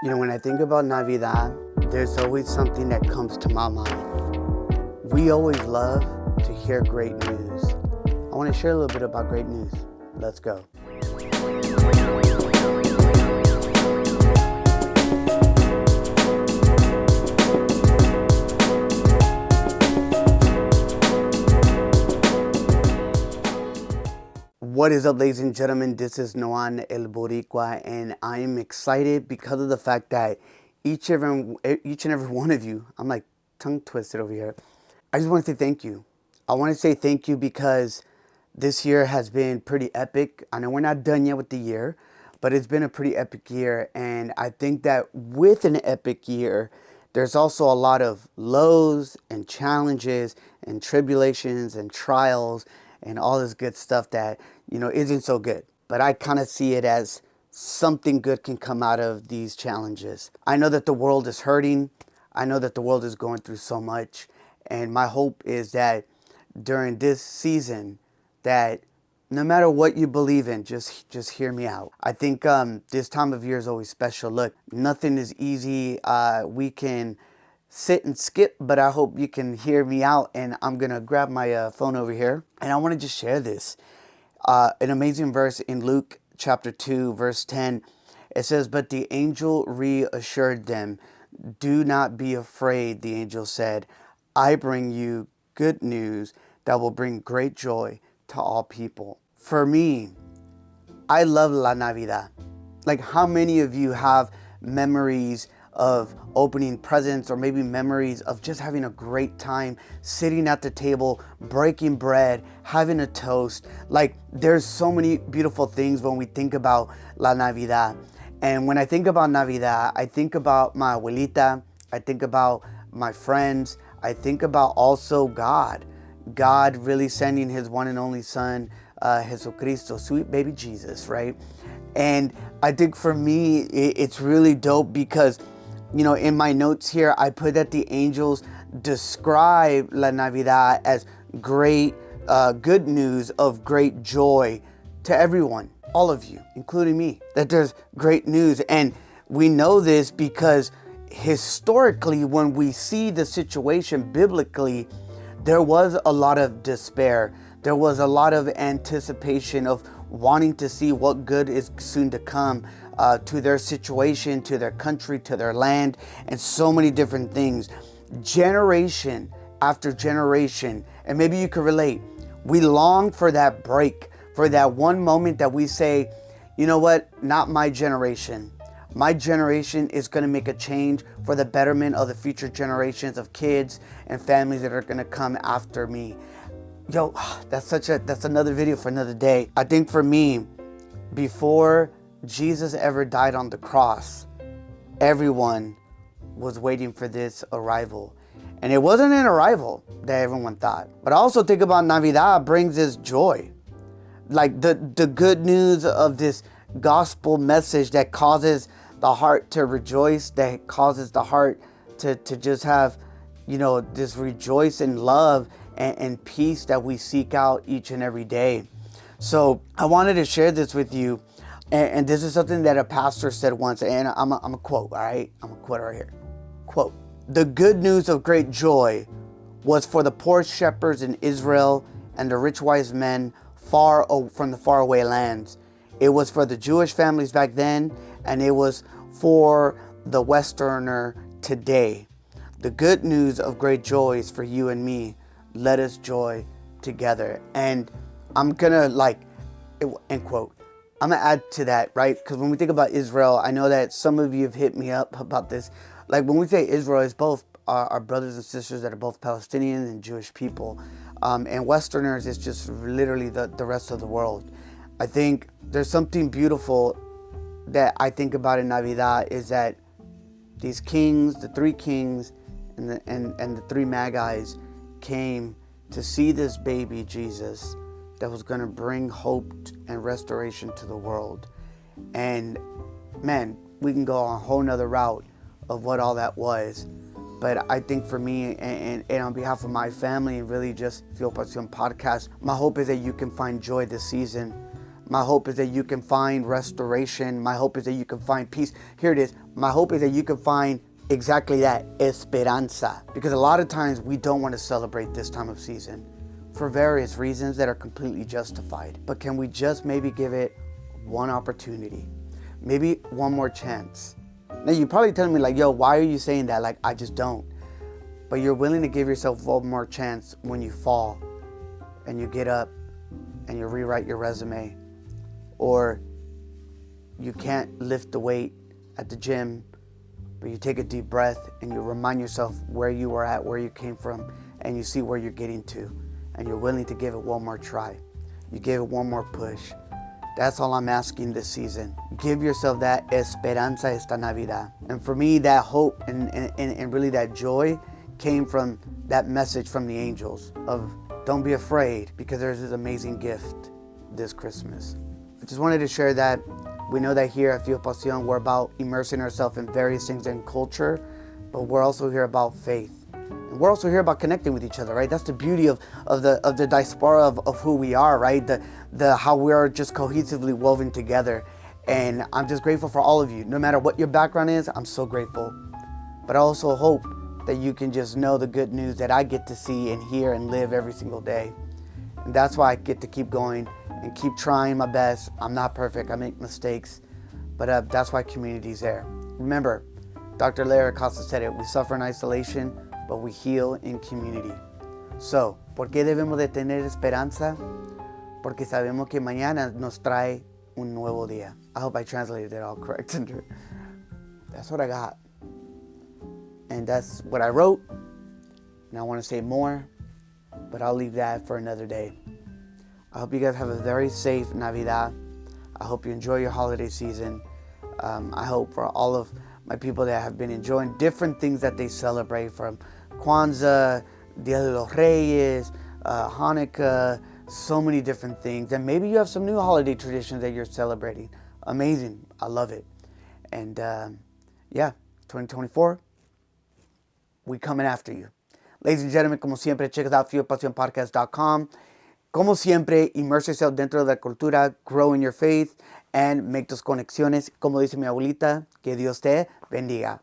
When I think about Navidad, there's always something that comes to my mind. We always love to hear great news. I want to share a little bit about great news. Let's go. What is up, ladies and gentlemen? This is Noan El Boricua, and I am excited because of the fact that each and every one of you, I'm like tongue twisted over here. I just want to say thank you. I want to say thank you because this year has been pretty epic. I know we're not done yet with the year, but it's been a pretty epic year. And I think that with an epic year, there's also a lot of lows and challenges and tribulations and trials and all this good stuff that, isn't so good. But I kind of see it as something good can come out of these challenges. I know that the world is hurting. I know that the world is going through so much. And my hope is that during this season, that no matter what you believe in, just hear me out. I think this time of year is always special. Look, nothing is easy. We can sit and skip, but I hope you can hear me out. And I'm going to grab my phone over here. And I want to just share this. An amazing verse in Luke chapter 2, verse 10. It says, "But the angel reassured them. 'Do not be afraid,' the angel said. 'I bring you good news that will bring great joy to all people.'" For me, I love La Navidad. Like, how many of you have memories of opening presents, or maybe memories of just having a great time sitting at the table, breaking bread, having a toast? Like, there's so many beautiful things when we think about La Navidad. And when I think about Navidad, I think about my abuelita, I think about my friends, I think about also God really sending his one and only son, Jesucristo, sweet baby Jesus, right? And I think for me, it's really dope because, in my notes here, I put that the angels describe La Navidad as great, good news of great joy to everyone, all of you, including me, that there's great news. And we know this because historically, when we see the situation biblically, there was a lot of despair. There was a lot of anticipation of wanting to see what good is soon to come to their situation, to their country, to their land, and so many different things. Generation after generation, and maybe you could relate, we long for that break, for that one moment that we say, you know what, not my generation. My generation is going to make a change for the betterment of the future generations of kids and families that are going to come after me. Yo, that's another video for another day. I think for me, before Jesus ever died on the cross, everyone was waiting for this arrival. And it wasn't an arrival that everyone thought. But I also think about Navidad brings this joy. Like the good news of this gospel message that causes the heart to rejoice, that causes the heart to just have, this rejoice in love and peace that we seek out each and every day. So I wanted to share this with you. And this is something that a pastor said once, and I'm a quote, all right? I'm a quote right here. Quote, "The good news of great joy was for the poor shepherds in Israel and the rich wise men from the faraway lands. It was for the Jewish families back then, and it was for the Westerner today. The good news of great joy is for you and me. Let us joy together." And I'm gonna end quote. I'm gonna add to that, right? Because when we think about Israel, I know that some of you have hit me up about this. Like, when we say Israel, it's both our brothers and sisters that are both Palestinian and Jewish people. And Westerners is just literally the rest of the world. I think there's something beautiful that I think about in Navidad is that these kings, the three kings and the three magi's came to see this baby Jesus that was going to bring hope and restoration to the world. And man, we can go on a whole nother route of what all that was. But I think for me and on behalf of my family and really just Feel Pasión podcast, my hope is that you can find joy this season. My hope is that you can find restoration. My hope is that you can find peace. Here it is. My hope is that you can find exactly that, esperanza. Because a lot of times we don't want to celebrate this time of season for various reasons that are completely justified. But can we just maybe give it one opportunity? Maybe one more chance? Now you're probably telling me like, yo, why are you saying that? Like, I just don't. But you're willing to give yourself one more chance when you fall and you get up and you rewrite your resume, or you can't lift the weight at the gym, but you take a deep breath and you remind yourself where you were at, where you came from, and you see where you're getting to, and you're willing to give it one more try. You give it one more push. That's all I'm asking this season. Give yourself that esperanza esta Navidad. And for me, that hope and really that joy came from that message from the angels of don't be afraid, because there's this amazing gift this Christmas. I just wanted to share that. We know that here at Fio Pasión, we're about immersing ourselves in various things in culture, but we're also here about faith. And we're also here about connecting with each other, right? That's the beauty of the diaspora of who we are, right? The how we are just cohesively woven together. And I'm just grateful for all of you. No matter what your background is, I'm so grateful. But I also hope that you can just know the good news that I get to see and hear and live every single day. And that's why I get to keep going and keep trying my best. I'm not perfect, I make mistakes, but that's why community's there. Remember, Dr. Lara Acosta said it, we suffer in isolation, but we heal in community. So, ¿por qué debemos de tener esperanza? Porque sabemos que mañana nos trae un nuevo día. I hope I translated it all correct. That's what I got. And that's what I wrote. And I want to say more, but I'll leave that for another day. I hope you guys have a very safe Navidad. I hope you enjoy your holiday season. I hope for all of my people that have been enjoying different things that they celebrate, from Kwanzaa, Dia de los Reyes, Hanukkah, so many different things. And maybe you have some new holiday traditions that you're celebrating. Amazing. I love it. And yeah, 2024. We coming after you. Ladies and gentlemen, como siempre, check us out, fiopasionpodcast.com. Como siempre, immerse yourself dentro de la cultura, grow in your faith, and make tus conexiones. Como dice mi abuelita, que Dios te bendiga.